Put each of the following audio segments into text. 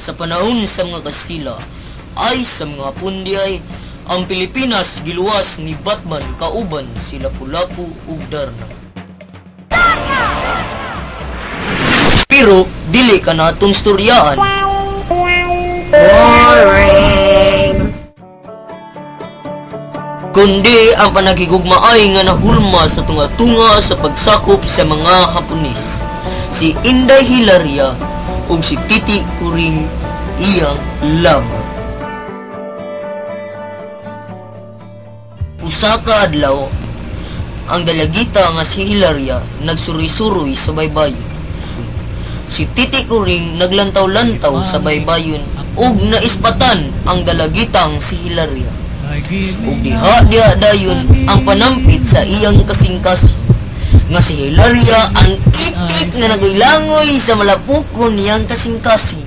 sa panahon sa mga Kastila ay sa mga Hapon di ay ang Pilipinas giluwas ni Batman kauban si Lapu-Lapu ug Darna. Pero dili ka natong storyaan. Boring! Kundi ang panagigugma ay nga nahulma sa tunga-tunga sa pagsakop sa mga Hapones. Si Inday Hilaria ug si Titi Kuring iyang love. Usa ka adlaw, ang dalagita nga si Hilaria nagsuri-suroy sa baybayon. Si Titi Kuring naglantaw-lantaw sa baybayon ug naispatan ang dalagitang si Hilaria. Ug diha dayon ang panampit sa iyang kasingkas nga si Hilaria ang itik nga nagilangoy sa malapukon niyang kasing-kasing.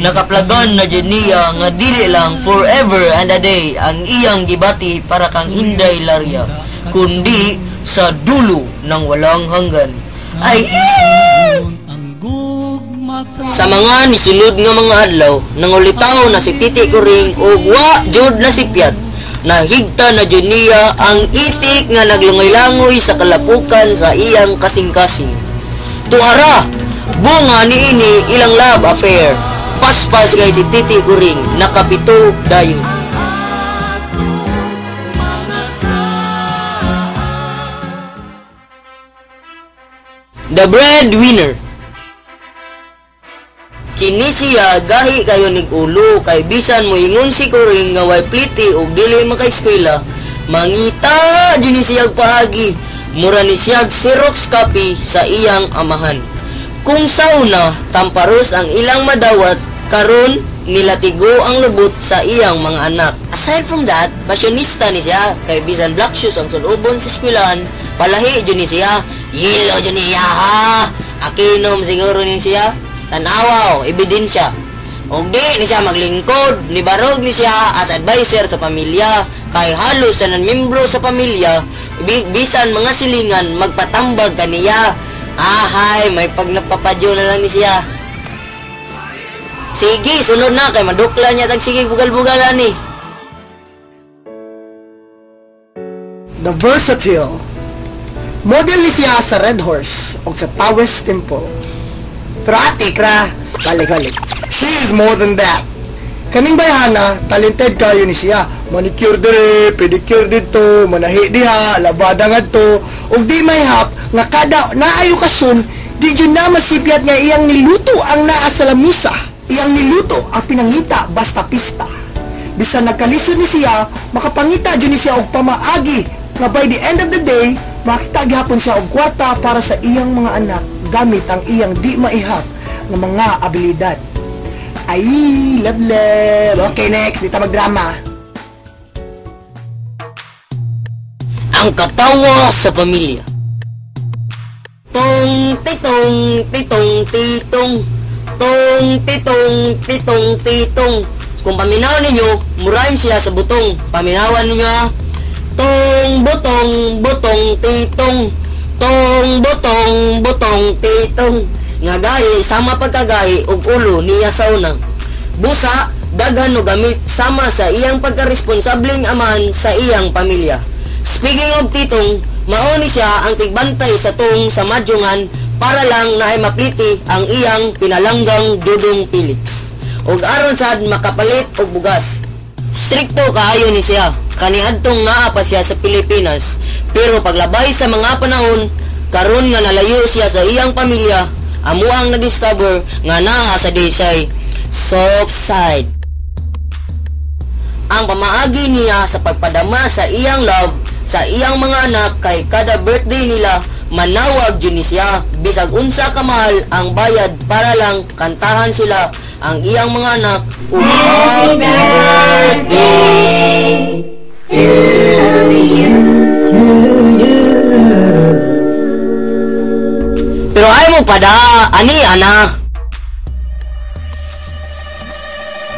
Nakaplagan na dyan niya nga dili lang forever and a day ang iyang gibati para kang Inday Hilaria, kundi sa dulo ng walang hanggan. Ay! Sa mga nisulod nga mga adlaw, nangulitaw na si Titi Kuring ug wa jud na si Piat. Nahigta na dyan niya ang itik nga naglungoy-langoy sa kalapukan sa iyang kasing-kasing. Tuara, bunga ni ini ilang love affair. Paspas kay si Titi Kuring, nakapito dayon. The Breadwinner. Kini siya gahi kayo nig ulo kay bisan mo ingon si Kuring nga way pliti ug dili maka-eskwela, mangita jud ni siyag paagi, mura ni siyag Xerox copy sa iyang amahan. Kung sauna, tamparos ang ilang madawat, karon nilatigo ang lubot sa iyang mga anak. Aside from that, fashionista ni siya, kay bisan black shoes ang sulubon sa eskwelahan, palahi dyan ni siya, yelo dyan niya ha, akinom siguro ni siya, tanawaw, ebidensya. Og di ni siya maglingkod, nibarog ni siya as advisor sa pamilya, kay halos sa nanmembro sa pamilya, bisan mga silingan magpatambag kaniya. Ahay, may pagnapapadyo na lang ni siya. Sige, sunod na kay madukla niya tag sige bugal-bugalan ni. The Versatile. Model ni siya sa Red Horse o sa Taoist Temple. Pero ate, balik. She is more than that. Kaning bayhana, talented kayo ni siya. Manicure dire, pedicure dito, manahi diha, labada nga to. Ug di may hap, nga kada naayo kasun, di yun na masipyat nga iyang niluto ang naa sa lamisa. Iyang niluto ang pinangita basta pista. Bisan nagkalisod ni siya, makapangita dyan ni siya og pamaagi, nga by the end of the day, makita gihapon siya og kwarta para sa iyang mga anak, gamit ang iyang di maihap nga mga abilidad. Ay, love. Okay, next. Dito magdrama. Ang katawa sa pamilya. Tong, titong, titong, titong. Tong, titong, titong, titong. Kung paminawan ninyo, murahin siya sa butong. Paminawan ninyo ha. Tong, butong, butong, titong. Tong, butong, butong, titong. Nga gahi sama pagkagahi ug ulo niya sa unang busa daghan no gamit sama sa iyang pagkaresponsableng amahan sa iyang pamilya. Speaking of titong, mao ni siya ang tigbantay sa tong sa madyungan para lang na ay mapliti ang iyang pinalanggang Dudong Felix ug aron sad makapalit og bugas. Strikto kaayo ni siya kaniadtong naa pa siya sa Pilipinas, pero paglabay sa mga panahon karon nga nalayo siya sa iyang pamilya, amo ang na-discover nga naa sa desay soft side. Ang pamaagi niya sa pagpadama sa iyang love sa iyang mga anak kay kada birthday nila, manawag yun siya bisag unsa kamahal ang bayad para lang kantahan sila ang iyang mga anak. Happy birthday to you. Pero ay mo pada, ani ana.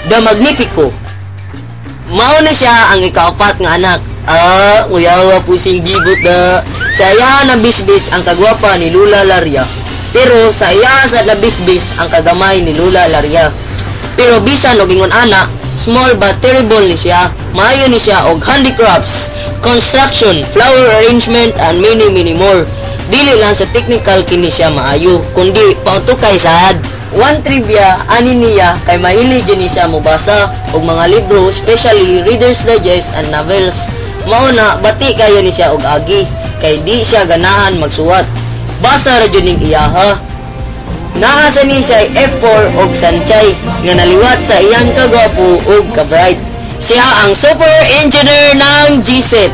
The Magnifico. Mao na siya ang ikaapat nga anak. Uyawa pusing gibot na. Sa iya na bisbis ang kagwapa ni Lula Laria. Pero sa iya sa na bisbis ang kagamay ni Lula Laria. Pero bisan og ingon ana, small but terrible ni siya. Maayo ni siya og handicrafts, construction, flower arrangement, and many more. Dili lang sa technical kini siya maayo, kundi pautukay sad. One trivia, ani niya kay mahilig ni siya mobasa og mga libro, especially Reader's Digest and novels. Mao na bati kayo ni siya og agi kay di siya ganahan magsuwat. Basa ra jud ning iyaha. Naa sa ni siya F4 og sanchay nga naliwat sa iyang kagwapo og kabright. Siya ang super engineer ng GSET.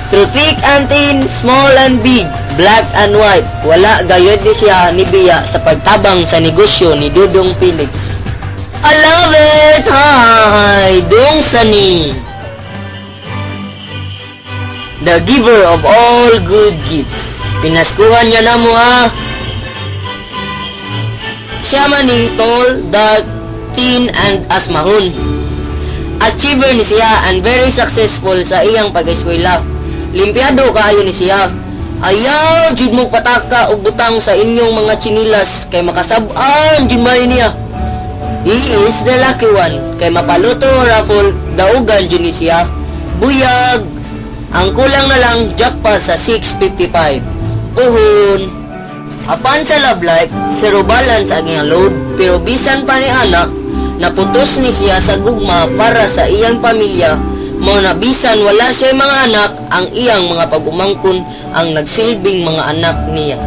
Through thick and thin, small and big, black and white, wala gayud ni siya ni Bia sa pagtabang sa negosyo ni Dudong Felix. I love it! Hi! Dong Sani! The giver of all good gifts. Pinaskuhan niya na mo ha. Siya maning tall, dark, thin, and asmahon. Achiever ni siya and very successful sa iyang pag-eskwela. Limpyado kaayo ni siya. Ayaw jud mo pataka og butang sa inyong mga chinilas kay makasab-an jud man niya. He is the lucky one kay mapaluto raffle daugan jud ni siya. Buyag. Ang kulang na lang jackpot sa 655. Uhon. Apan sa love life, zero balance ang iyang load, pero bisan pa ni anak, naputos ni siya sa gugma para sa iyang pamilya. Mao na bisan wala siya mga anak, ang iyang mga pag-umangkon ang nagsilbing mga anak niya.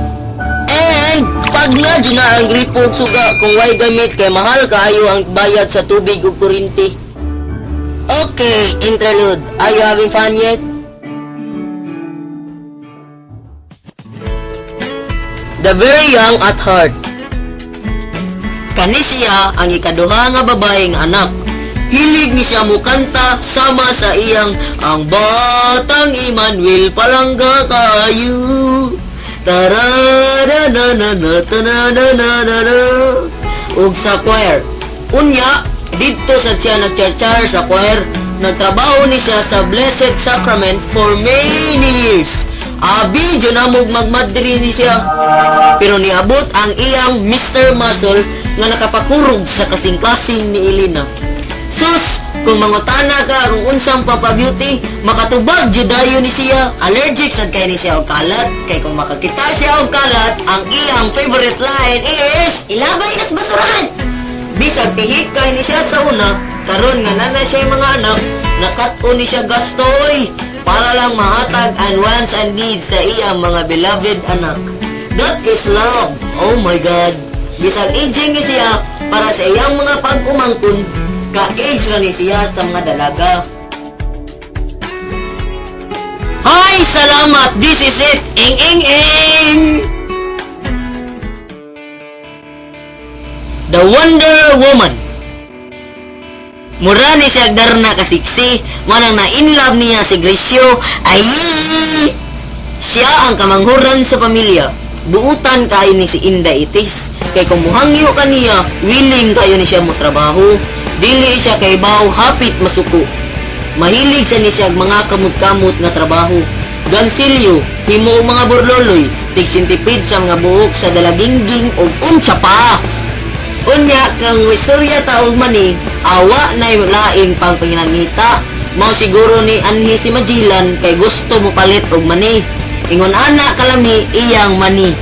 And pag na dyan na ang gripo ug suga kung way gamit kay mahal kaayo ang bayad sa tubig ug kuryente. Okay, interlude. Are you having fun yet? The very young at heart. Kani siya ang ikaduha nga babaeng anak. Hilig ni siya mukanta sama sa iyang ang batang Emmanuel palangga kayo. Taradadadadadadadadadada. Ug sa choir. Unya, dito sa siya nagcharchar sa choir. Nagtrabaho ni siya sa Blessed Sacrament for many years. Abi, dyan amog magmadri ni siya. Pero niabot ang iyang Mr. Muscle nga nakapakurog sa kasing-kasing ni Elena. Sus, kung mangutana ka kung unsang papa-beauty, makatubag judayo ni siya. Allergic sad kay ni siya og kalat. Kay kung makakita siya og kalat, ang iyang favorite line is ilabay nas basuran. Bisag tihik kay ni siya sa una, karon nga nanay siya mga anak, nakat-o ni siya gastoy para lang mahatag ang wants and needs sa iyang mga beloved anak. That is love. Oh my God. Bisag aging ni siya para sa iyang mga pag-umangkon, ka-age na ni siya sa mga dalaga. Hi! Salamat! This is it! Ing ing ing! The Wonder Woman. Mura ni siya darna kasiksi, manang na-inlove niya si Grisyo. Ay! Siya ang kamanghuran sa pamilya. Buutan kayo ni si Inday Itis. Kay kung muhangyo ka niya, willing kayo ni siya mo trabaho. Dili siya kay baw hapit masuko. Mahilig sa ni siya mga kamot-kamot nga trabaho. Gansilyo, himo mga burloloy, tigsintipid sa mga buhok sa dalagingging o unsya pa. Unya kang wistorya taog mani, awa na lain pang panginangita. Mao siguro ni anhi si Majilan kay gusto mo palit og mani. Ingon ana kalami iyang mani.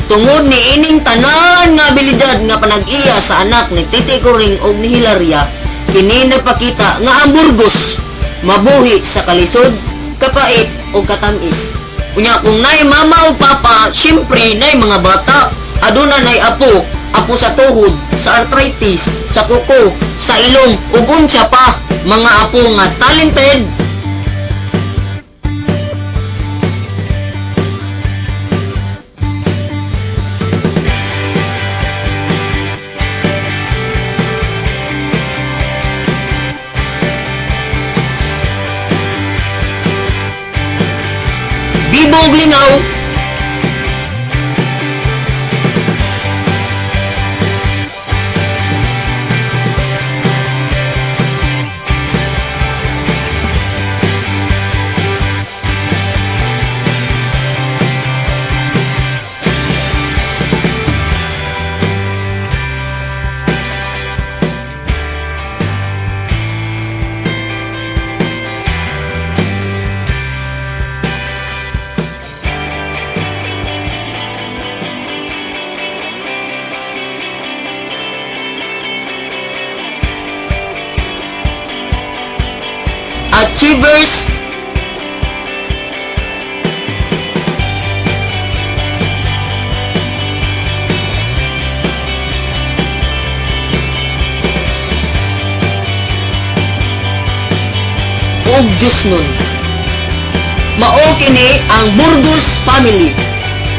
Tungod ni ining tanan nga abilidad nga panag-iya sa anak ni Titi Coring og ni Hilaria, kini nagpakita nga ang Burgos mabuhi sa kalisod, kapait o katamis. Unya kung nay mama o papa, syempre nay mga bata, aduna nay apo sa tuhod, sa arthritis, sa kuko, sa ilong, ug unsya pa, mga apo nga talented. Bibog lingaw. achievers, ug Diyos nun. Mao kini ang Burgos family.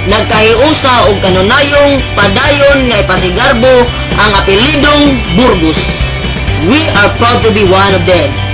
Nagkahiusa og kanunayong padayon nga ipasigarbo ang apelidong Burgos. We are proud to be one of them.